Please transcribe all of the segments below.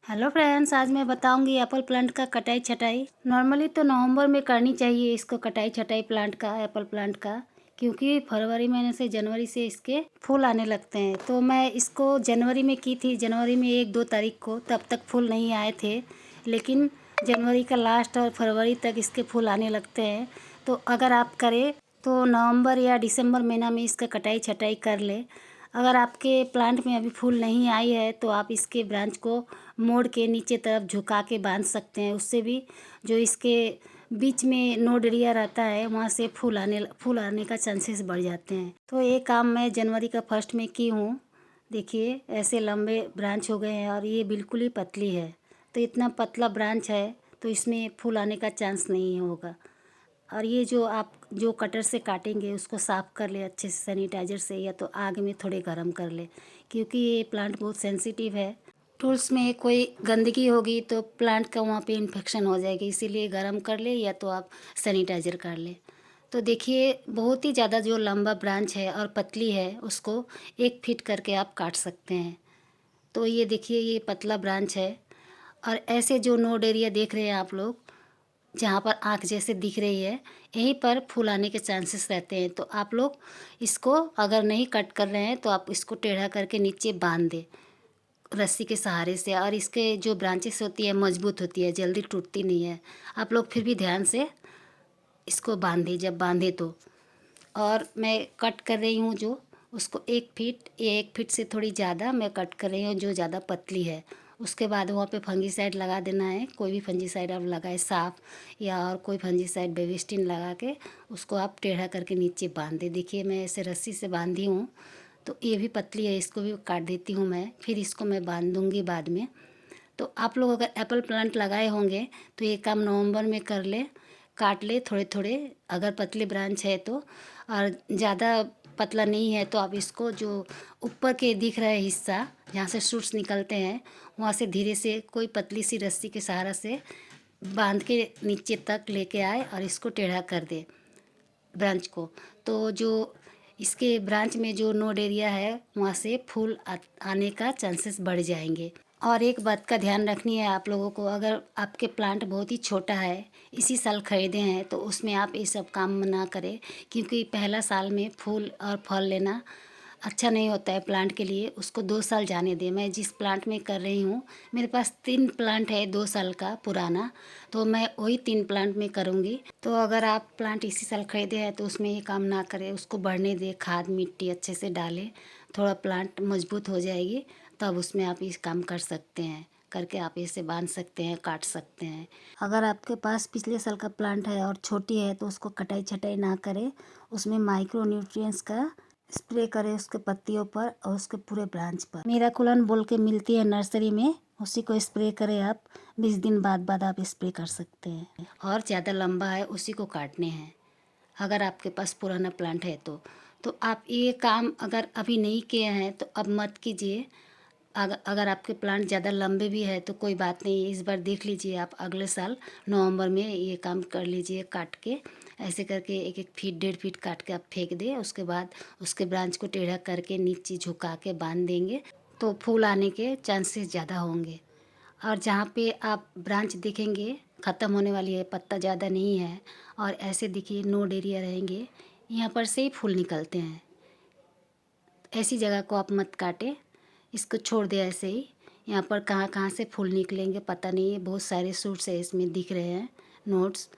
Hello friends, आज मैं बताऊंगी एप्पल प्लांट का कटाई छटाई। नॉर्मली तो नवंबर में करनी चाहिए इसको कटाई छटाई प्लांट का, एप्पल प्लांट का, क्योंकि फरवरी महीने से जनवरी से इसके फूल आने लगते हैं। तो मैं इसको जनवरी में की थी, जनवरी में 1-2 तारीख को, तब तक फूल नहीं आए थे। लेकिन जनवरी का लास्ट और फरवरी तक इसके फूल आने लगते हैं। तो अगर आप करें तो नवंबर या दिसंबर महीना में इसका कटाई छटाई कर ले। अगर आपके प्लांट में अभी फूल नहीं आई है तो आप इसके ब्रांच को मोड़ के नीचे तरफ झुका के बांध सकते हैं। उससे भी जो इसके बीच में नोड एरिया रहता है वहाँ से फूल आने का चांसेस बढ़ जाते हैं। तो ये काम मैं जनवरी का फर्स्ट में की हूँ। देखिए ऐसे लंबे ब्रांच हो गए हैं और ये बिल्कुल ही पतली है। तो इतना पतला ब्रांच है तो इसमें फूल आने का चांस नहीं होगा। और ये जो आप जो कटर से काटेंगे उसको साफ़ कर ले अच्छे से सैनिटाइज़र से, या तो आग में थोड़े गर्म कर ले, क्योंकि ये प्लांट बहुत सेंसिटिव है। टूल्स में कोई गंदगी होगी तो प्लांट का वहाँ पे इन्फेक्शन हो जाएगी, इसीलिए गर्म कर ले या तो आप सैनिटाइज़र कर ले। तो देखिए बहुत ही ज़्यादा जो लंबा ब्रांच है और पतली है उसको 1 फीट करके आप काट सकते हैं। तो ये देखिए ये पतला ब्रांच है। और ऐसे जो नोड एरिया देख रहे हैं आप लोग, जहाँ पर आँख जैसे दिख रही है, यहीं पर फूल आने के चांसेस रहते हैं। तो आप लोग इसको अगर नहीं कट कर रहे हैं तो आप इसको टेढ़ा करके नीचे बांध दें रस्सी के सहारे से। और इसके जो ब्रांचेस होती है मजबूत होती है, जल्दी टूटती नहीं है। आप लोग फिर भी ध्यान से इसको बांधे, जब बांधे तो। और मैं कट कर रही हूँ जो उसको 1 फीट या 1 फीट से थोड़ी ज़्यादा मैं कट कर रही हूँ, जो ज़्यादा पतली है। उसके बाद वहाँ पे फंजीसाइड लगा देना है। कोई भी फंजीसाइड आप लगाए, साफ या और कोई फंजीसाइड बेबिस्टिन लगा के उसको आप टेढ़ा करके नीचे बांध दें। देखिए मैं ऐसे रस्सी से बांधी हूँ। तो ये भी पतली है, इसको भी काट देती हूँ मैं, फिर इसको मैं बांध दूँगी बाद में। तो आप लोग अगर एप्पल प्लांट लगाए होंगे तो ये काम नवंबर में कर ले, काट ले थोड़े थोड़े, अगर पतले ब्रांच है तो। और ज़्यादा पतला नहीं है तो आप इसको जो ऊपर के दिख रहा है हिस्सा जहाँ से शूट्स निकलते हैं, वहाँ से धीरे से कोई पतली सी रस्सी के सहारा से बांध के नीचे तक लेके आए और इसको टेढ़ा कर दे ब्रांच को। तो जो इसके ब्रांच में जो नोड एरिया है वहाँ से फूल आने का चांसेस बढ़ जाएंगे। और एक बात का ध्यान रखनी है आप लोगों को, अगर आपके प्लांट बहुत ही छोटा है, इसी साल खरीदे हैं, तो उसमें आप ये सब काम ना करें, क्योंकि पहला साल में फूल और फल लेना अच्छा नहीं होता है प्लांट के लिए। उसको 2 साल जाने दें। मैं जिस प्लांट में कर रही हूँ, मेरे पास 3 प्लांट है 2 साल का पुराना, तो मैं वही 3 प्लांट में करूँगी। तो अगर आप प्लांट इसी साल खरीदे हैं तो उसमें ये काम ना करें, उसको बढ़ने दें, खाद मिट्टी अच्छे से डालें, थोड़ा प्लांट मजबूत हो जाएगी, तब उसमें आप इस काम कर सकते हैं। करके आप इसे बांध सकते हैं, काट सकते हैं। अगर आपके पास पिछले साल का प्लांट है और छोटी है तो उसको कटाई छटाई ना करें, उसमें माइक्रो न्यूट्रिएंट्स का स्प्रे करें उसके पत्तियों पर और उसके पूरे ब्रांच पर। मेराकुलन बोल के मिलती है नर्सरी में, उसी को स्प्रे करें आप। 20 दिन बाद आप स्प्रे कर सकते हैं। और ज़्यादा लंबा है उसी को काटने हैं, अगर आपके पास पुराना प्लांट है तो आप ये काम अगर अभी नहीं किए हैं तो अब मत कीजिए। अगर आपके प्लांट ज़्यादा लंबे भी है तो कोई बात नहीं, इस बार देख लीजिए, आप अगले साल नवंबर में ये काम कर लीजिए। काट के ऐसे करके 1-1 फीट 1.5 फीट काट के आप फेंक दें। उसके बाद उसके ब्रांच को टेढ़ा करके नीचे झुका के बांध देंगे तो फूल आने के चांसेस ज़्यादा होंगे। और जहाँ पे आप ब्रांच देखेंगे ख़त्म होने वाली है, पत्ता ज़्यादा नहीं है और ऐसे देखिए नोड एरिया रहेंगे, यहाँ पर से ही फूल निकलते हैं। ऐसी जगह को आप मत काटें, इसको छोड़ दें ऐसे ही। यहाँ पर कहाँ कहाँ से फूल निकलेंगे पता नहीं है, बहुत सारे सूट्स है इसमें दिख रहे हैं नोट्स,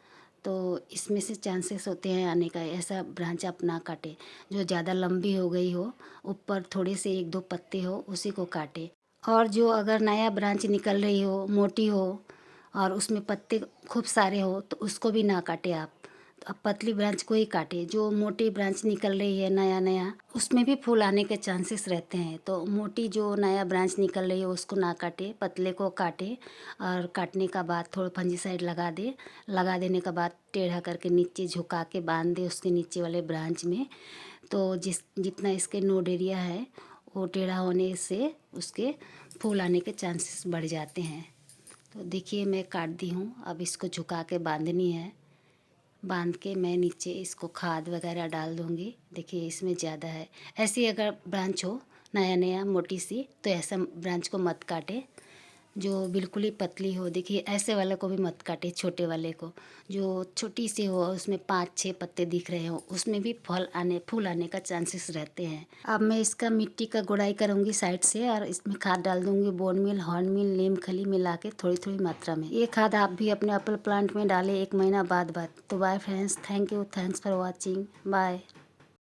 तो इसमें से चांसेस होते हैं आने का। ऐसा ब्रांच आप ना काटें। जो ज़्यादा लंबी हो गई हो, ऊपर थोड़े से 1-2 पत्ते हो, उसी को काटें। और जो अगर नया ब्रांच निकल रही हो, मोटी हो और उसमें पत्ते खूब सारे हो, तो उसको भी ना काटें आप। तो आप पतली ब्रांच को ही काटें। जो मोटी ब्रांच निकल रही है नया नया, उसमें भी फूल आने के चांसेस रहते हैं। तो मोटी जो नया ब्रांच निकल रही है उसको ना काटें, पतले को काटें। और काटने का बाद थोड़ा फंजीसाइड लगा दें। लगा देने के बाद टेढ़ा करके नीचे झुका के बांध दें उसके नीचे वाले ब्रांच में। तो जितना इसके नोड एरिया है वो टेढ़ा होने से उसके फूल आने के चांसेस बढ़ जाते हैं। तो देखिए मैं काट दी हूँ, अब इसको झुका के बांधनी है। बांध के मैं नीचे इसको खाद वगैरह डाल दूँगी। देखिए इसमें ज़्यादा है। ऐसी अगर ब्रांच हो नया नया मोटी सी, तो ऐसा ब्रांच को मत काटे, जो बिल्कुल ही पतली हो। देखिए ऐसे वाले को भी मत काटिए, छोटे वाले को। जो छोटी सी हो उसमें 5-6 पत्ते दिख रहे हो, उसमें भी फूल आने का चांसेस रहते हैं। अब मैं इसका मिट्टी का गुड़ाई करूँगी साइड से और इसमें खाद डाल दूँगी, बोन मील, हॉर्न मील, नीम खली मिला के थोड़ी-थोड़ी मात्रा में। ये खाद आप भी अपने एप्पल प्लांट में डालें 1 महीना बाद। तो bye friends, thank you, thanks for watching, bye.